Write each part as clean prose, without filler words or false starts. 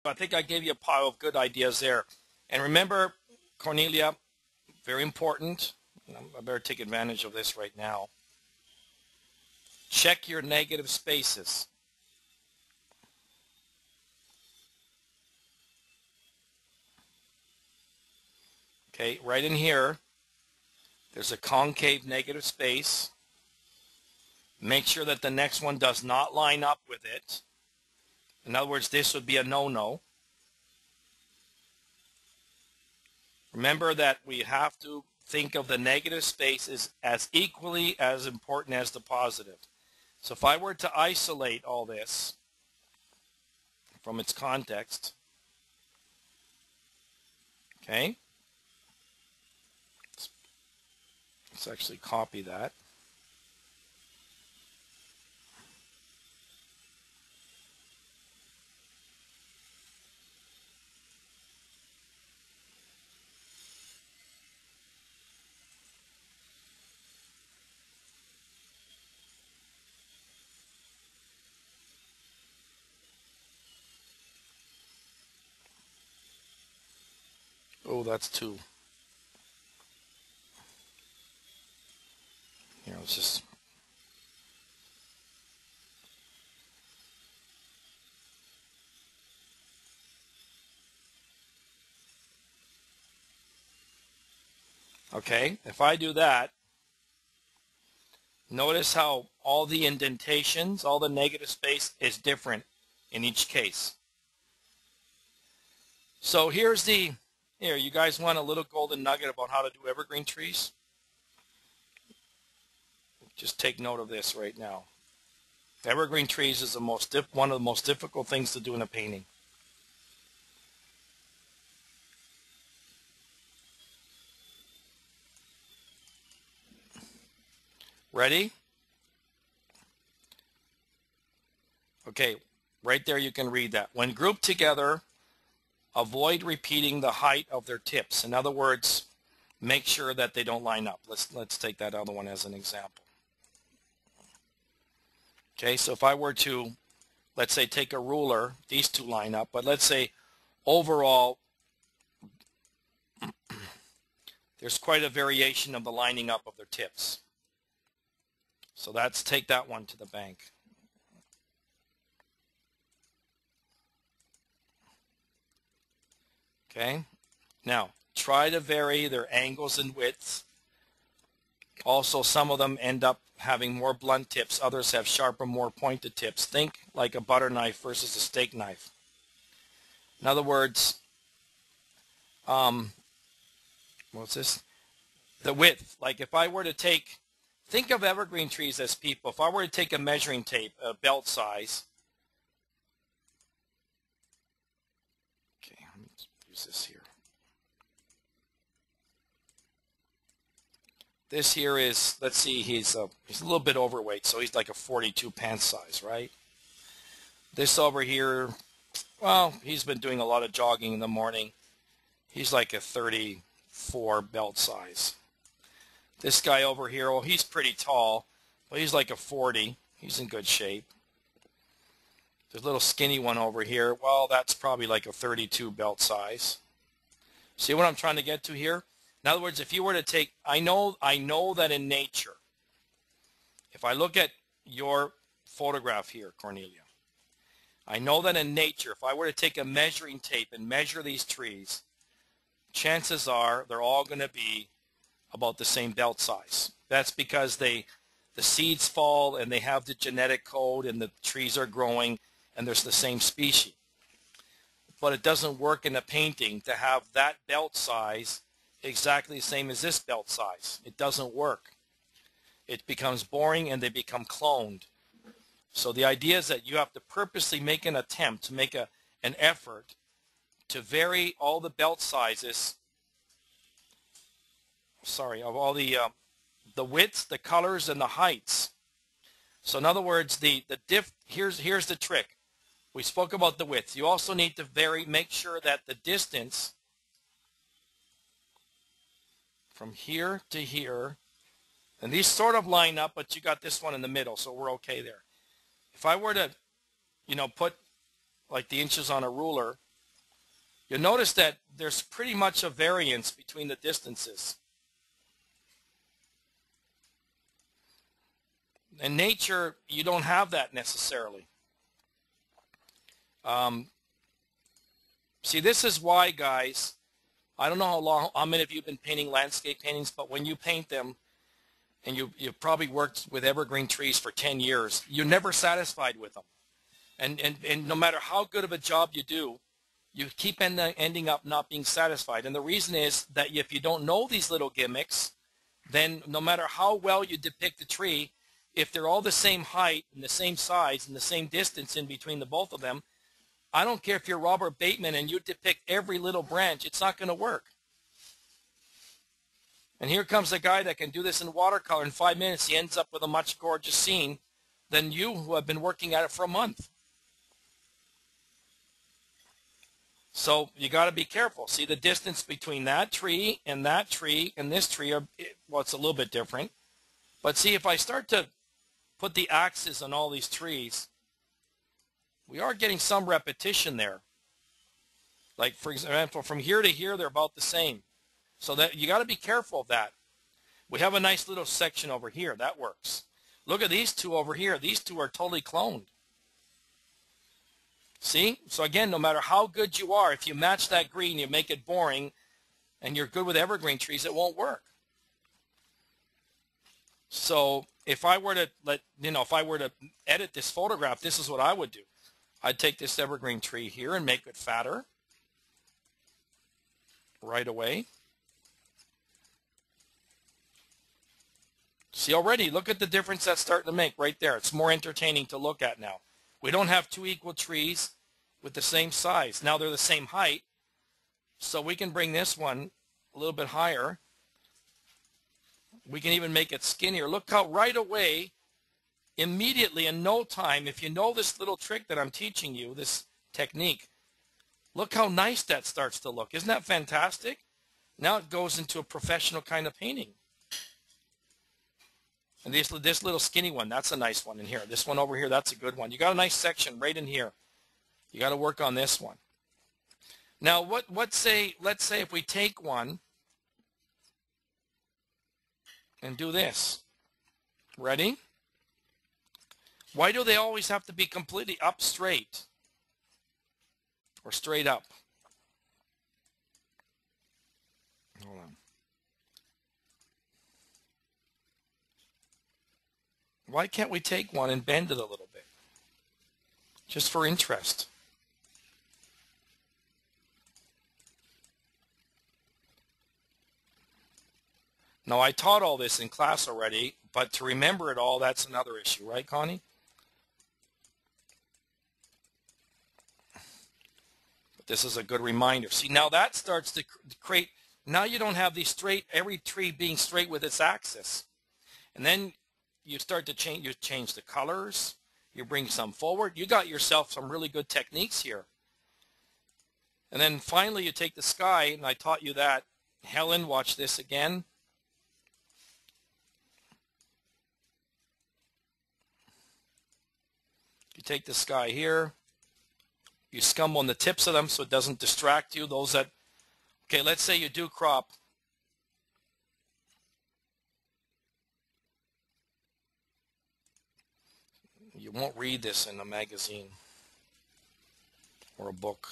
I think I gave you a pile of good ideas there. And remember, Cornelia, very important. I better take advantage of this right now. Check your negative spaces. Okay, right in here, there's a concave negative space. Make sure that the next one does not line up with it. In other words, this would be a no-no. Remember that we have to think of the negative space as equally as important as the positive. So if I were to isolate all this from its context, okay, let's actually copy that. Oh, that's two. Here, let's just... Okay, if I do that, notice how all the indentations, all the negative space is different in each case. So here, you guys want a little golden nugget about how to do evergreen trees? Just take note of this right now. Evergreen trees is one of the most difficult things to do in a painting. Ready? Okay, right there you can read that. When grouped together, avoid repeating the height of their tips. In other words, make sure that they don't line up. Let's take that other one as an example. Okay, so if I were to, let's say, take a ruler, these two line up, but let's say overall there's quite a variation of the lining up of their tips. So take that one to the bank. Okay, now try to vary their angles and widths. Also, some of them end up having more blunt tips. Others have sharper, more pointed tips. Think like a butter knife versus a steak knife. In other words, what's this? The width. Like if I were to think of evergreen trees as people. If I were to take a measuring tape, a belt size. Okay, let me use this here. This here is, let's see, he's a little bit overweight, so he's like a 42 pant size, right? This over here, well, he's been doing a lot of jogging in the morning. He's like a 34 belt size. This guy over here, well, he's pretty tall, but he's like a 40. He's in good shape. There's a little skinny one over here. Well, that's probably like a 32 belt size. See what I'm trying to get to here? In other words, if you were to take, I know that in nature, if I look at your photograph here, Cornelia, I know that in nature, if I were to take a measuring tape and measure these trees, chances are they're all going to be about the same belt size. That's because the seeds fall and they have the genetic code and the trees are growing and there's the same species. But it doesn't work in a painting to have that belt size exactly the same as this belt size. It doesn't work. It becomes boring and they become cloned. So the idea is that you have to purposely make an attempt to make an effort to vary all the belt sizes, of all the widths, the colors, and the heights. So in other words, here's the trick. We spoke about the width. You also need to make sure that the distance from here to here, and these sort of line up, but you got this one in the middle, so we're okay there. If I were to, put like the inches on a ruler, You'll notice that there's pretty much a variance between the distances. In nature, you don't have that necessarily. See, this is why, guys, I don't know how many of you have been painting landscape paintings, but when you paint them, and you've probably worked with evergreen trees for 10 years, you're never satisfied with them. And no matter how good of a job you do, you keep ending up not being satisfied. And the reason is that if you don't know these little gimmicks, then no matter how well you depict the tree, if they're all the same height and the same size and the same distance in between the both of them, I don't care if you're Robert Bateman and you depict every little branch, it's not going to work. And here comes a guy that can do this in watercolor. In 5 minutes, he ends up with a much gorgeous scene than you who have been working at it for a month. So you got to be careful. See, the distance between that tree and this tree, well, it's a little bit different. But see, if I start to put the axes on all these trees, we are getting some repetition there. Like, for example, from here to here, they're about the same. So that you got to be careful of that. We have a nice little section over here. That works. Look at these two over here. These two are totally cloned. See? So again, no matter how good you are, if you match that green, you make it boring, and you're good with evergreen trees, it won't work. So if I were to edit this photograph, this is what I would do. I'd take this evergreen tree here and make it fatter right away. See, already, look at the difference that's starting to make right there. It's more entertaining to look at now. We don't have two equal trees with the same size. Now they're the same height, so we can bring this one a little bit higher. We can even make it skinnier. Look how right away, immediately, in no time, if you know this little trick that I'm teaching you, this technique, look how nice that starts to look. Isn't that fantastic? Now it goes into a professional kind of painting. And this little skinny one, that's a nice one in here. This one over here, that's a good one. You got a nice section right in here. You got to work on this one. Now, let's say if we take one and do this. Ready? Why do they always have to be completely up straight or straight up? Hold on. Why can't we take one and bend it a little bit? Just for interest. Now, I taught all this in class already, but to remember it all, that's another issue, right, Connie? But this is a good reminder. See, now that starts to create, now you don't have these every tree being straight with its axis. And then you start to change the colors, you bring some forward, you got yourself some really good techniques here. And then finally you take the sky, and I taught you that. Helen, watch this again. You take the sky here, you scum on the tips of them so it doesn't distract you. Those that, okay, let's say you do crop. You won't read this in a magazine or a book.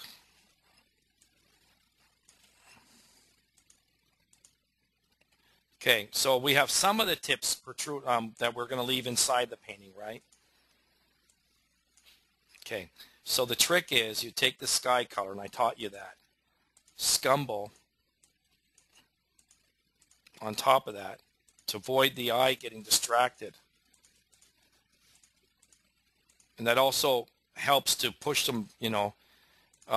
Okay, so we have some of the tips protrude that we're going to leave inside the painting, right? Okay, so the trick is you take the sky color, and I taught you that. Scumble on top of that to avoid the eye getting distracted. And that also helps to push them,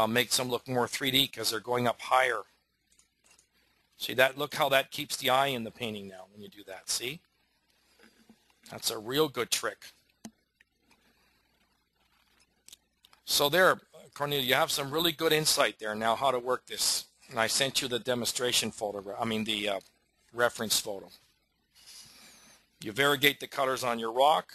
makes them look more 3D because they're going up higher. See that? Look how that keeps the eye in the painting now when you do that. See? That's a real good trick. So there, Cornelia, you have some really good insight there now how to work this. And I sent you the demonstration photograph, the reference photo. You variegate the colors on your rock.